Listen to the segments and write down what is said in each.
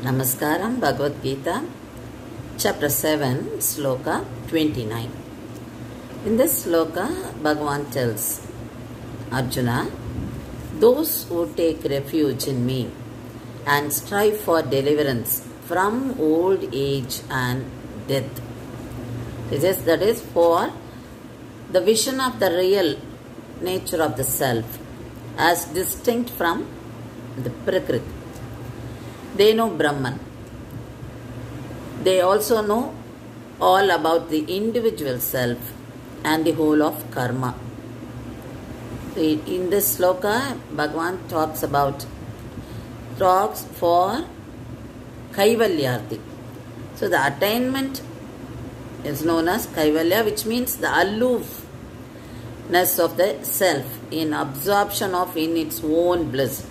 Namaskaram, Bhagavad Gita, chapter 7, sloka 29. In this sloka, Bhagavan tells Arjuna, those who take refuge in me and strive for deliverance from old age and death. That is for the vision of the real nature of the self as distinct from the Prakriti. They know Brahman. They also know all about the individual self and the whole of karma. In this sloka, Bhagavan talks for Kaivalyarti. So the attainment is known as Kaivalya, which means the aloofness of the self in absorption of in its own bliss.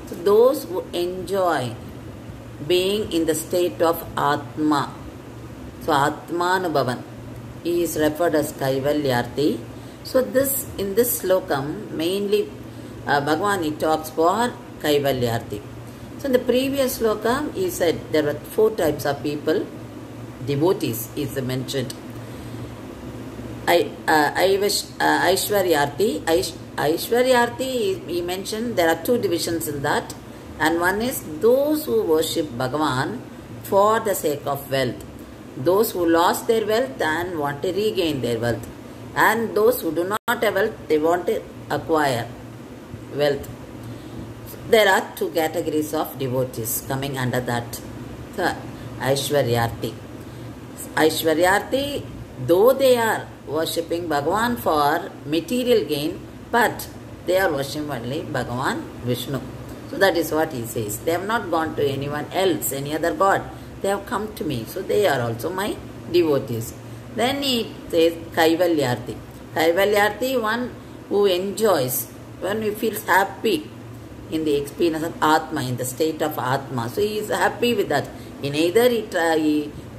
So those who enjoy being in the state of Atma, so Atmanubhavan, he is referred as Kaivalyarti. So in this slokam, mainly Bhagavan he talks for Kaivalyarti. So in the previous slokam, he said there were 4 types of people, devotees is mentioned. Aishwaryarti. Aishwaryarti, he mentioned there are 2 divisions in that, and one is those who worship Bhagavan for the sake of wealth, those who lost their wealth and want to regain their wealth, and those who do not have wealth, they want to acquire wealth. There are 2 categories of devotees coming under that. So, Aishwaryarti, though they are worshipping Bhagavan for material gain, but they are worshipping only Bhagavan Vishnu. So that is what he says. They have not gone to anyone else, any other god. They have come to me. So they are also my devotees. Then he says Kaivalyarti. Kaivalyarti, one who enjoys, when he feels happy in the experience of Atma, in the state of Atma. So he is happy with that. In either he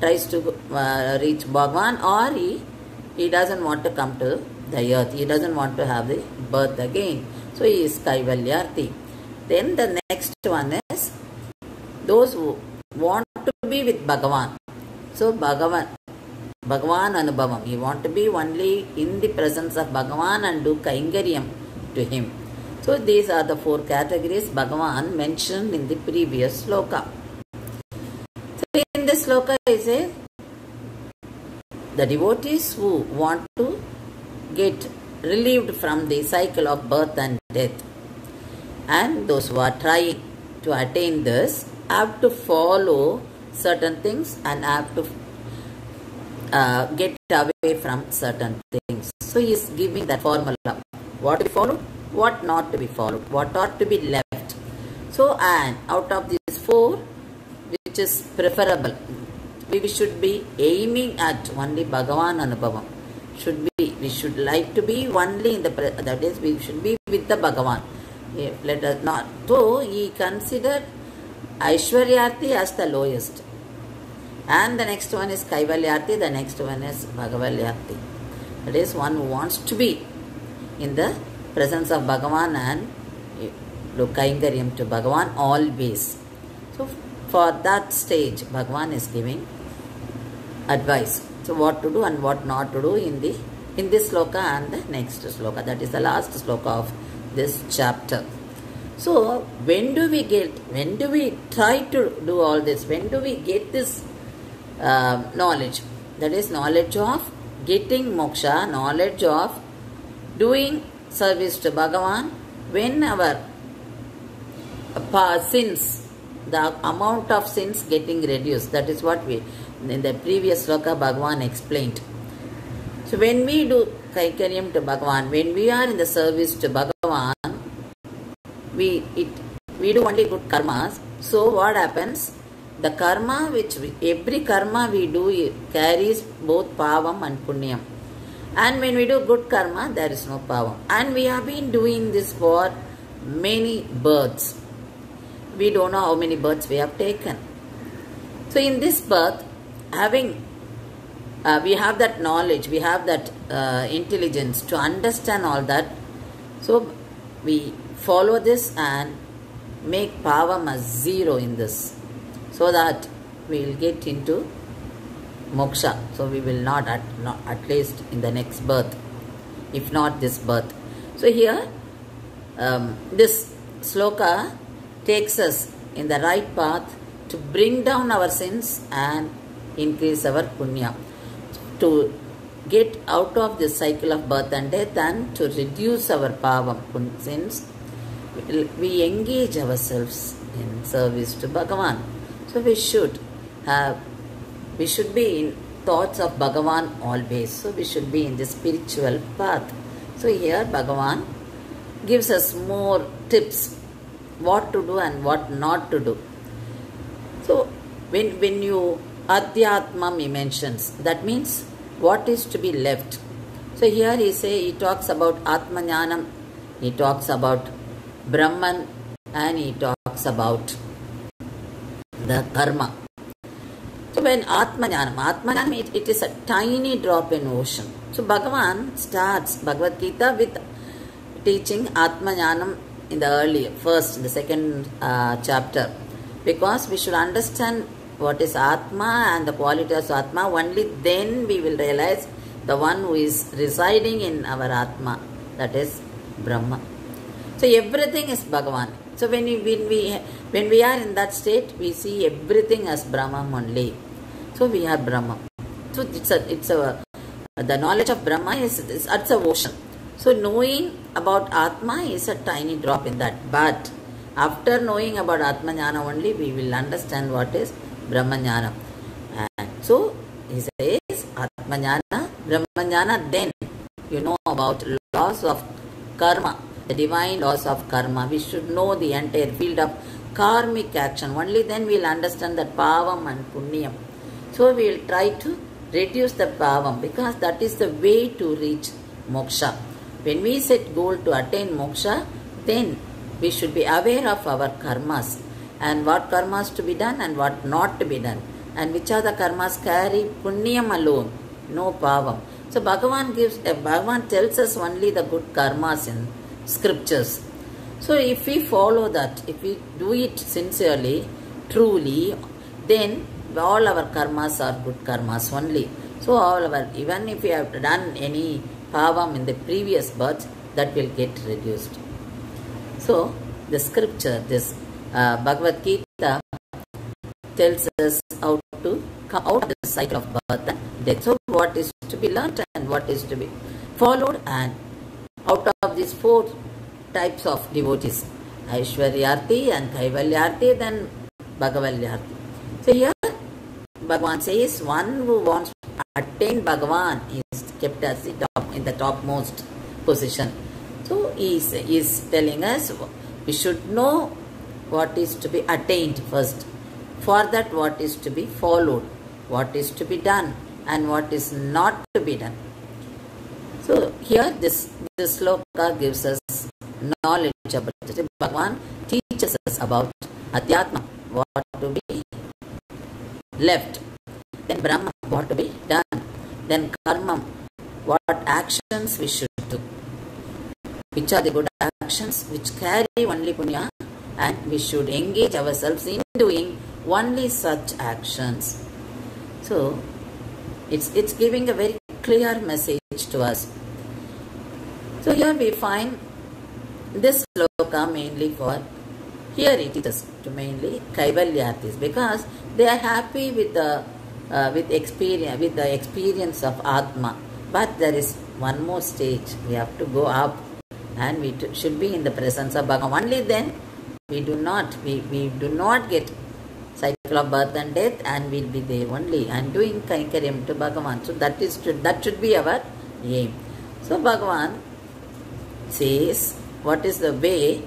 tries to reach Bhagavan, or he doesn't want to come to the earth. He doesn't want to have the birth again. So he is Kaivalyarti. Then the next one is those who want to be with Bhagavan. So Bhagavan Anubhavam. He want to be only in the presence of Bhagavan and do Kaingaryam to him. So these are the 4 categories Bhagavan mentioned in the previous sloka. So in this sloka he says, the devotees who want to get relieved from the cycle of birth and death, and those who are trying to attain this have to follow certain things and have to get away from certain things. So he is giving that formula. What to be followed, what not to be followed, what ought to be left. So, and out of these 4, which is preferable, we should be aiming at only Bhagavan Anubhavam. We should like to be only in the, that is, we should be with the Bhagavan. Let us not. So he considered Aishwaryarti as the lowest. And the next one is Kaivalyarti, the next one is Bhagavyarti. That is one who wants to be in the presence of Bhagavan and do Kaingaryam to Bhagavan always. So for that stage, Bhagavan is giving advice. So what to do and what not to do in this sloka and the next sloka. That is the last sloka of this chapter. So when do we try to do all this? When do we get this knowledge? That is knowledge of getting moksha, knowledge of doing service to Bhagavan, when our sins, the amount of sins getting reduced. That is what in the previous sloka Bhagavan explained. So when we do Kaingaryam to Bhagavan, when we are in the service to Bhagavan, we do only good karmas. So what happens? The karma every karma we do carries both pavam and punyam. And when we do good karma, there is no pavam. And we have been doing this for many births. We don't know how many births we have taken. So in this birth, we have that knowledge, we have that intelligence to understand all that. So we follow this and make pavam as 0 in this. so that we will get into moksha. So we will not at least in the next birth, if not this birth. So here this sloka takes us in the right path to bring down our sins and increase our punya, to get out of this cycle of birth and death and to reduce our pavam sins. We engage ourselves in service to Bhagavan. So we should be in thoughts of Bhagavan always. So we should be in the spiritual path. So here Bhagavan gives us more tips what to do and what not to do. So when you Adhyatmam he mentions, that means what is to be left. So here he talks about Atmanyanam, he talks about Brahman, and he talks about the karma. So when Atmanyanam, it is a tiny drop in ocean. So Bhagavan starts Bhagavad Gita with teaching Atmanyanam in the second chapter, because we should understand what is Atma and the qualities of Atma. Only then we will realize the one who is residing in our Atma, that is Brahma. So everything is Bhagavan. So when we are in that state, we see everything as Brahman only. So we are Brahma. So the knowledge of Brahma is it's a ocean. So knowing about Atma is a tiny drop in that. But after knowing about Atmajnana only, we will understand what is Brahmajnana. And so he says Atmajnana, Brahmajnana, then you know about laws of karma, the divine laws of karma. We should know the entire field of karmic action. Only then we will understand that pavam and punyam. So we will try to reduce the pavam, because that is the way to reach moksha. When we set goal to attain moksha, then we should be aware of our karmas and what karmas to be done and what not to be done, and which are the karmas carry punyam alone, no pavam. So Bhagavan tells us only the good karmas in scriptures. So if we follow that, if we do it sincerely, truly, then all our karmas are good karmas only. So even if we have done any pavam in the previous birth, that will get reduced. So the scripture, this Bhagavad Gita, tells us how to come out of the cycle of birth and death. So what is to be learnt and what is to be followed, and out of these four types of devotees, Aishwaryarti and Kaivalyarti, then Bhagavalярti. So here Bhagavan says one who wants to attain Bhagavan is kept as in the topmost position. So he is telling us we should know what is to be attained first. For that, what is to be followed, what is to be done, and what is not to be done. So here this sloka gives us knowledge about it. Bhagavan teaches us about Adhyatma, what to be left, then Brahma, what to be done, then Karma, what actions we should do, which are the good actions which carry only punya, and we should engage ourselves in doing only such actions. So it's giving a very clear message to us. So here we find this sloka mainly for, here it is to mainly Kaivalyartis, because they are happy with the experience of Atma. But there is one more stage. We have to go up, and we should be in the presence of Bhagavan. Only then we do not get cycle of birth and death, and we'll be there only and doing Kainkaryam to Bhagavan. So that should be our aim. So Bhagavan says, what is the way?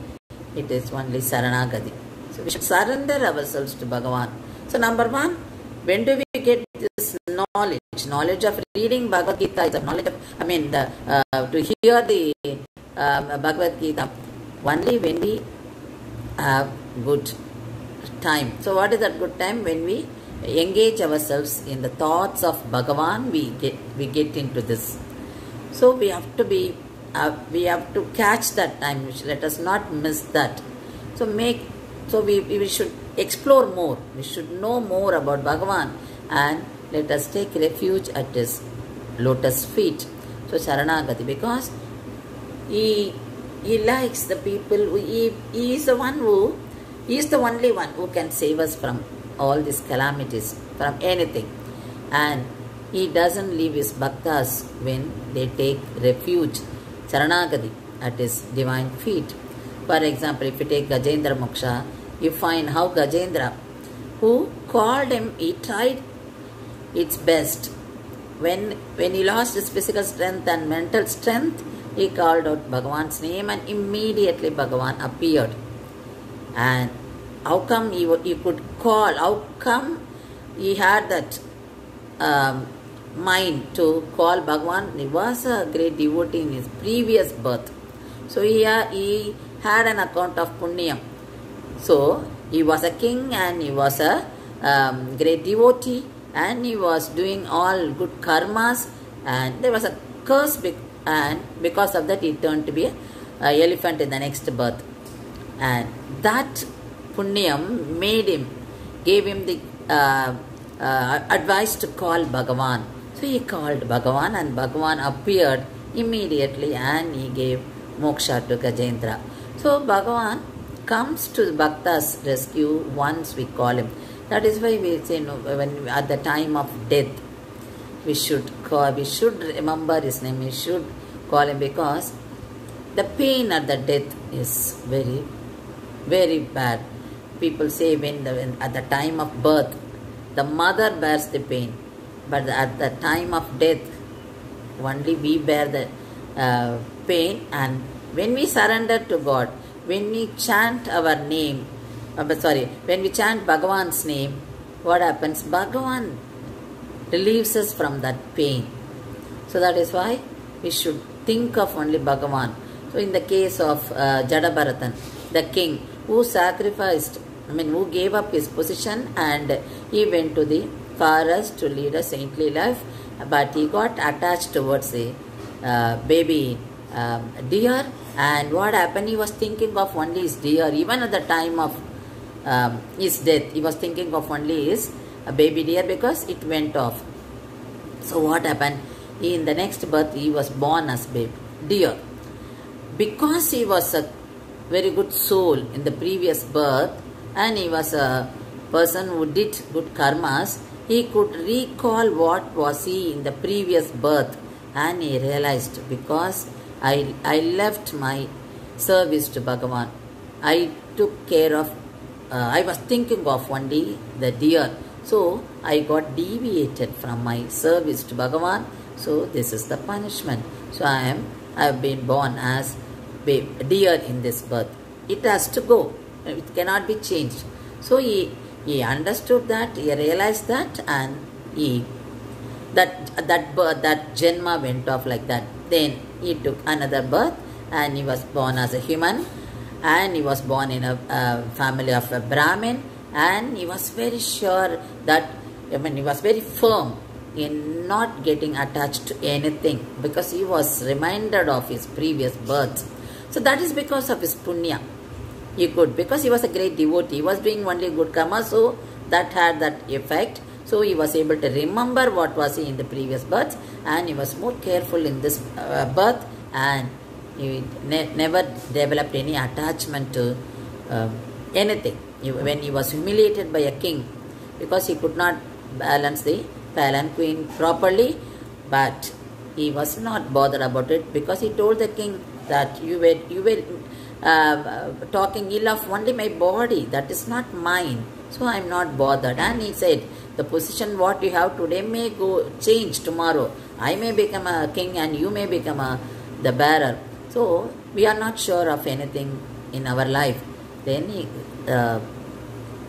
It is only Saranagati. So we should surrender ourselves to Bhagavan. So number one, when do we get this knowledge? Knowledge of reading Bhagavad Gita is a knowledge of, to hear the Bhagavad Gita only when we have good time. So what is that good time? When we engage ourselves in the thoughts of Bhagavan, we get into this. So we have to catch that time. Let us not miss that. So we should explore more. We should know more about Bhagavan, and let us take refuge at his lotus feet. So Sharanagati, because he likes the people. He is the one who, he is the only one who can save us from all these calamities, from anything. And he doesn't leave his bhaktas when they take refuge, Sharanagati, at his divine feet. For example, if you take Gajendra Moksha, you find how Gajendra, who called him, he tried its best. When he lost his physical strength and mental strength, he called out Bhagavan's name, and immediately Bhagavan appeared. And how come he could call? How come he had that mind to call Bhagavan? He was a great devotee in his previous birth. So he had an account of Punyam. So he was a king, and he was a great devotee, and he was doing all good karmas, and there was a curse, and because of that he turned to be an elephant in the next birth. And that Punyam gave him the advice to call Bhagavan. So he called Bhagavan, and Bhagavan appeared immediately, and he gave moksha to Gajendra. So Bhagavan comes to Bhakta's rescue once we call him. That is why we say, when at the time of death, we should remember his name, we should call him, because the pain at the death is very, very bad. People say when at the time of birth, the mother bears the pain, but at the time of death, only we bear the pain. And when we surrender to God, when we chant our name, when we chant Bhagavan's name, what happens? Bhagavan relieves us from that pain. So that is why we should think of only Bhagavan. So in the case of Jadabharatan, the king who who gave up his position, and he went to the forest to lead a saintly life, but he got attached towards a baby deer. And what happened? He was thinking of only his deer. Even at the time of his death, he was thinking of only his baby deer, because it went off. So what happened? In the next birth, he was born as baby deer. Because he was a very good soul in the previous birth, and he was a person who did good karmas, he could recall what was he in the previous birth, and he realized, because I left my service to Bhagavan, I took care of, I was thinking of only the deer, so I got deviated from my service to Bhagavan. So this is the punishment. So I have been born as deer in this birth. It has to go. It cannot be changed. So he understood that, he realized that, and that Janma went off like that. Then he took another birth, and he was born as a human, and he was born in a family of a Brahmin, and he was very sure that, he was very firm in not getting attached to anything, because he was reminded of his previous births. So that is because of his punya. He could, because he was a great devotee, he was doing only good karma, so that had that effect. So he was able to remember what was he in the previous birth, and he was more careful in this birth, and he never developed any attachment to anything. When he was humiliated by a king, because he could not balance the palanquin properly, but he was not bothered about it, because he told the king that you were talking ill of only my body, that is not mine, so I am not bothered. And he said, the position what you have today may change tomorrow. I may become a king, and you may become the bearer. So we are not sure of anything in our life. Then the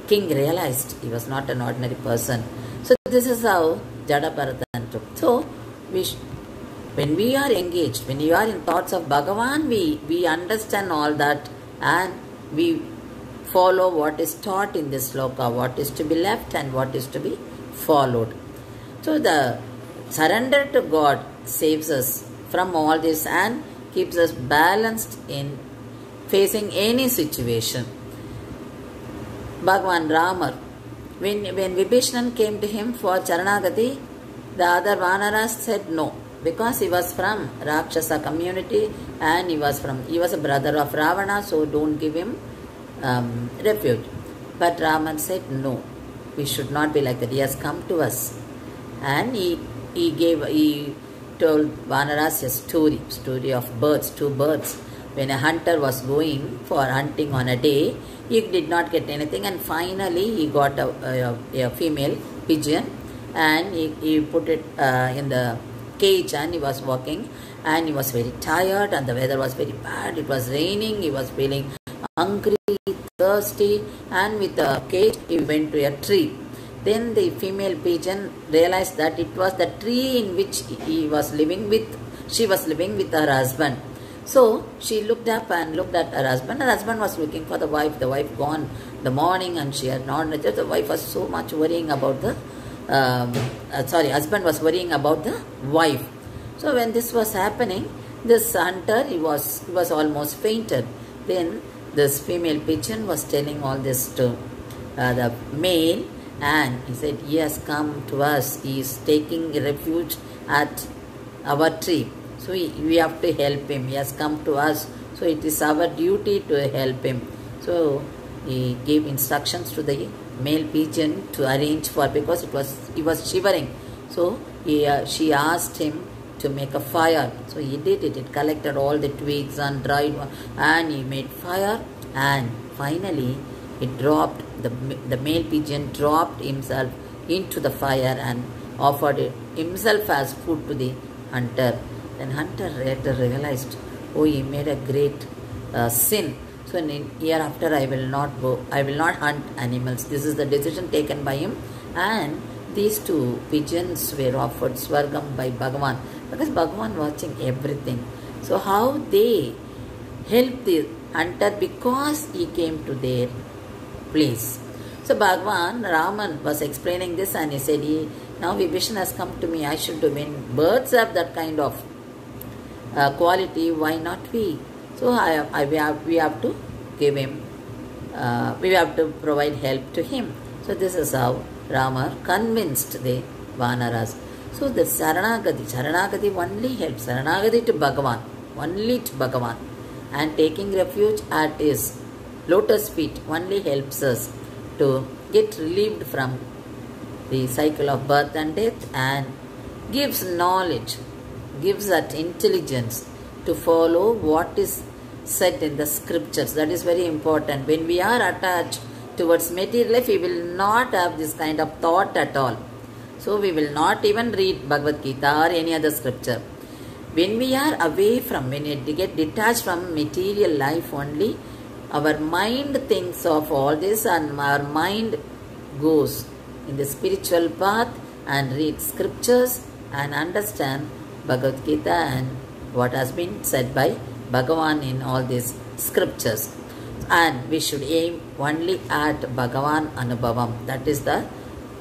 king realized he was not an ordinary person. So this is how Jadabharatan took. So when we are engaged, when you are in thoughts of Bhagavan, we understand all that, and we follow what is taught in this sloka, what is to be left and what is to be followed. So the surrender to God saves us from all this and keeps us balanced in facing any situation. Bhagavan Ramar. When Vibhishnan came to him for Charanagati, the other Vanaras said no, because he was from Rakshasa community and he was a brother of Ravana, so don't give him refuge. But Raman said no, we should not be like that. He has come to us, and he told Vanaras a story of birds, two birds. When a hunter was going for hunting on a day, he did not get anything, and finally he got a female pigeon, and he put it in the cage, and he was walking, and he was very tired, and the weather was very bad. It was raining. He was feeling hungry, thirsty, and with the cage he went to a tree. Then the female pigeon realized that it was the tree in which she was living with her husband. So she looked up and looked at her husband. Her husband was looking for the wife. The wife gone in the morning, and she had not returned. The wife was so much worrying about husband was worrying about the wife. So when this was happening, this hunter, he was almost fainted. Then this female pigeon was telling all this to the male, and he said, he has come to us. He is taking refuge at our tree. So we have to help him. He has come to us. So it is our duty to help him. So he gave instructions to the male pigeon to arrange for, because he was shivering. So she asked him to make a fire. So he did it. It collected all the twigs and dried one, and he made fire. And finally, it dropped. The male pigeon dropped himself into the fire and offered it himself as food to the hunter. Then hunter later realized, oh, he made a great sin. So hereafter I will not hunt animals. This is the decision taken by him. And these two pigeons were offered Swargam by Bhagavan, because Bhagavan watching everything. So how they helped the hunter, because he came to their place. So Bhagavan Raman was explaining this, and he said, now Vibhishana has come to me, I should do. When birds have that kind of quality, why not we? So we have to give him, we have to provide help to him. So this is how Rama convinced the Vanaras. So the Saranagati only helps, Saranagati to Bhagavan, only to Bhagavan. And taking refuge at his lotus feet only helps us to get relieved from the cycle of birth and death, and gives knowledge, gives that intelligence to follow what is said in the scriptures. That is very important. When we are attached towards material life, we will not have this kind of thought at all. So we will not even read Bhagavad Gita or any other scripture. When we are away from, when we get detached from material life only, our mind thinks of all this, and our mind goes in the spiritual path and reads scriptures and understand Bhagavad Gita and what has been said by Bhagavan in all these scriptures. And we should aim only at Bhagavan Anubhavam. That is the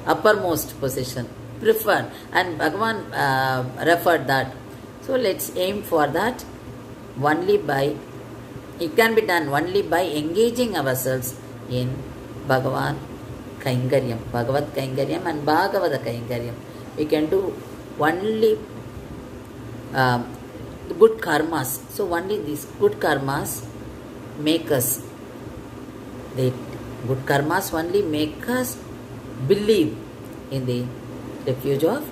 uppermost position, preferred. And Bhagavan referred that. So let's aim for that only by, it can be done only by engaging ourselves in Bhagavan Kaingaryam, Bhagavad Kaingaryam and Bhagavata Kaingaryam. We can do only good karmas. So only these good karmas make us, the good karmas only make us believe in the refuge of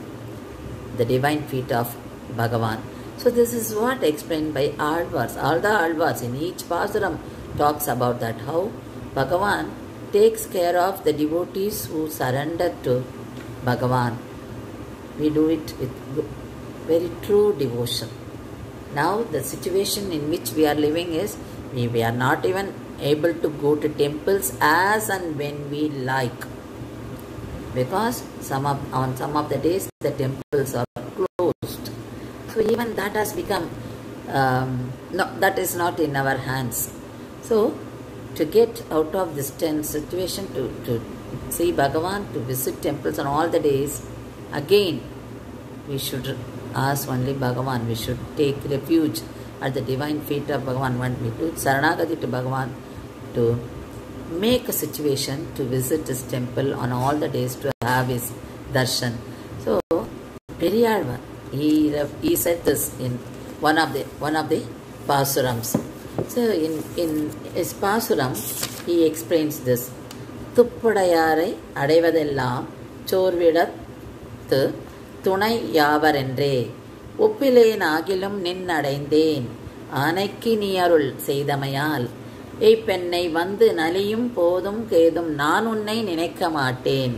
the divine feet of Bhagavan. So this is what explained by Alvars. All the Alvars in each Pasuram talks about that, how Bhagavan takes care of the devotees who surrender to Bhagavan. We do it with very true devotion. Now the situation in which we are living is, we are not even able to go to temples as and when we like, because on some of the days the temples are closed. So even that has become, no, that is not in our hands. So to get out of this tense situation, to see Bhagavan, to visit temples on all the days, again we should ask only Bhagavan. We should take refuge at the divine feet of Bhagavan. When we do Saranagati to Bhagavan, to make a situation to visit his temple on all the days to have his darshan. So Periyalvar, he said this in one of the Pasurams. So in his Pasuram, he explains this. Tuppudayare adaivadellam chorvidathu tunai yavarendre ஒப்பிலேன் ஆகிலும் நின் அடைந்தேன் ஆனைக்கு நீ அருள் செய்தமையால் ஏய் பெண்ணை வந்து நலியும் போதும் கேதும் நான் உன்னை நினைக்க மாட்டேன்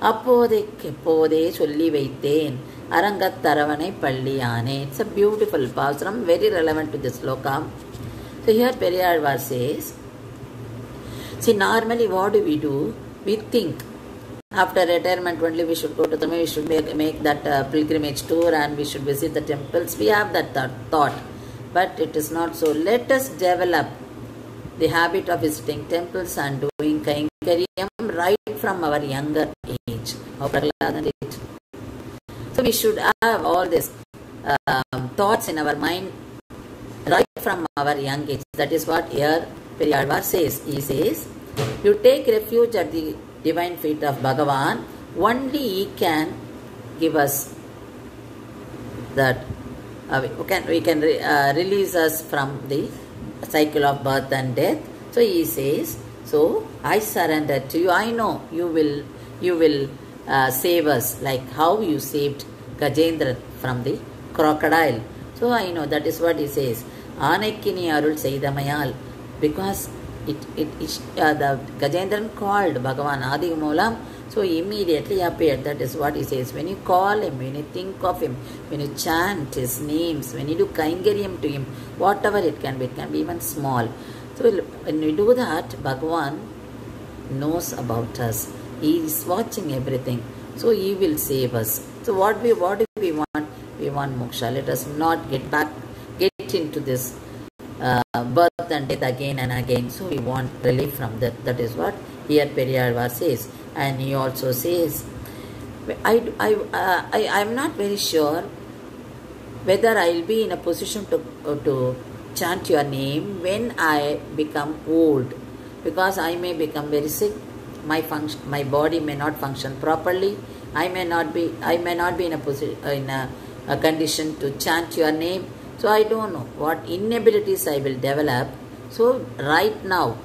அப்போதைக்கெப்போதே சொல்லி வைத்தேன் அரங்கத்தரவணை பள்ளியானே. It's a beautiful pasuram, very relevant to this sloka. So here Periyalvar says, see, normally what do? We think after retirement only we should go to we should make that pilgrimage tour and we should visit the temples. We have that thought, but it is not so. Let us develop the habit of visiting temples and doing Kainkariam right from our younger age. So we should have all these thoughts in our mind right from our young age. That is what here Periyalvar says. He says, you take refuge at the divine feet of Bhagavan, only He can give us that, we can release us from the cycle of birth and death. So he says, so I surrender to you. I know you will save us, like how you saved Gajendra from the crocodile. So I know, that is what he says. Anaikini arul seidamayal, because the Gajendran called Bhagavan Adi Moolam, so immediately appeared. That is what he says. When you call him, when you think of him, when you chant his names, when you do Kainkariam to him, whatever it can be even small. So when we do that, Bhagavan knows about us. He is watching everything. So He will save us. So what do we want? We want moksha. Let us not get into this birth and death again and again. So we want relief from that. That is what here Periyalvar says. And he also says, I am not very sure whether I will be in a position to chant your name when I become old, because I may become very sick. My body may not function properly. I may not be in a condition to chant your name. So I don't know what inabilities I will develop. So right now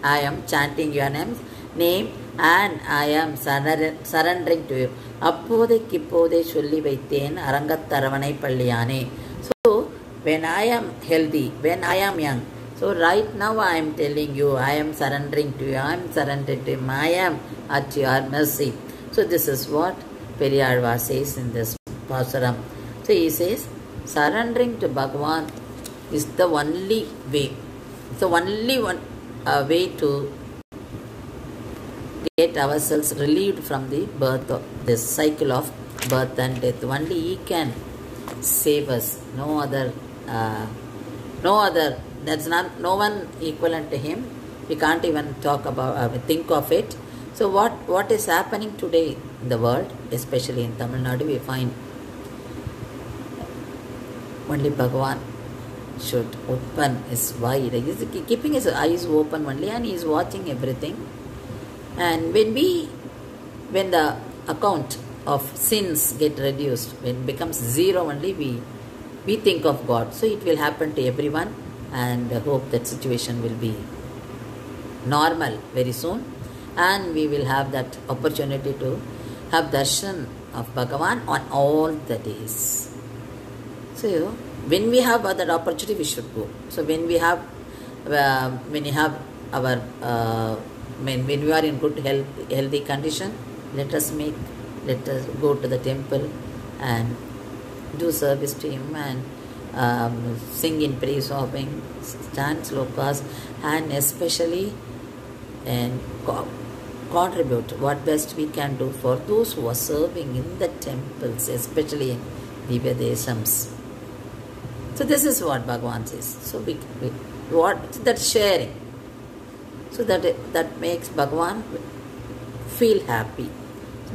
I am chanting your name and I am surrendering to you. Appodekkippode solli vaithen arangattaravanai palliyane. So when I am healthy, when I am young, so right now I am telling you, I am surrendering to you, I am surrendering to Him, I am at your mercy. So this is what Periyalvar says in this Pasuram. So he says, surrendering to Bhagavan is the only way. It's the only one way to get ourselves relieved from the birth of this cycle of birth and death. Only He can save us. No other. That's not. No one equivalent to Him. We can't even talk about. Think of it. So what is happening today in the world, especially in Tamil Nadu, we find only Bhagavan should open his wide. He is keeping his eyes open only, and He is watching everything. And when the account of sins get reduced, when it becomes zero only, we think of God. So it will happen to everyone, and I hope that situation will be normal very soon, and we will have that opportunity to have darshan of Bhagavan on all the days. So when we have that opportunity, we should go. So when we have our when we are in good healthy condition, let us go to the temple and do service to Him, and sing in praise of Him, chant slokas, and especially contribute what best we can do for those who are serving in the temples, especially in Divya Deshams. So this is what Bhagavan says. So that sharing. So that makes Bhagavan feel happy,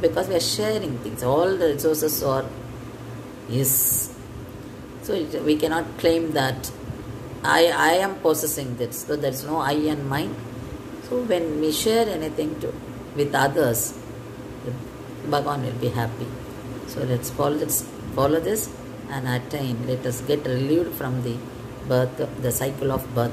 because we are sharing things. All the resources are His. So we cannot claim that I am possessing this. So there is no I and mine. So when we share anything with others, Bhagavan will be happy. So let's follow this and attain. Let us get relieved from the cycle of birth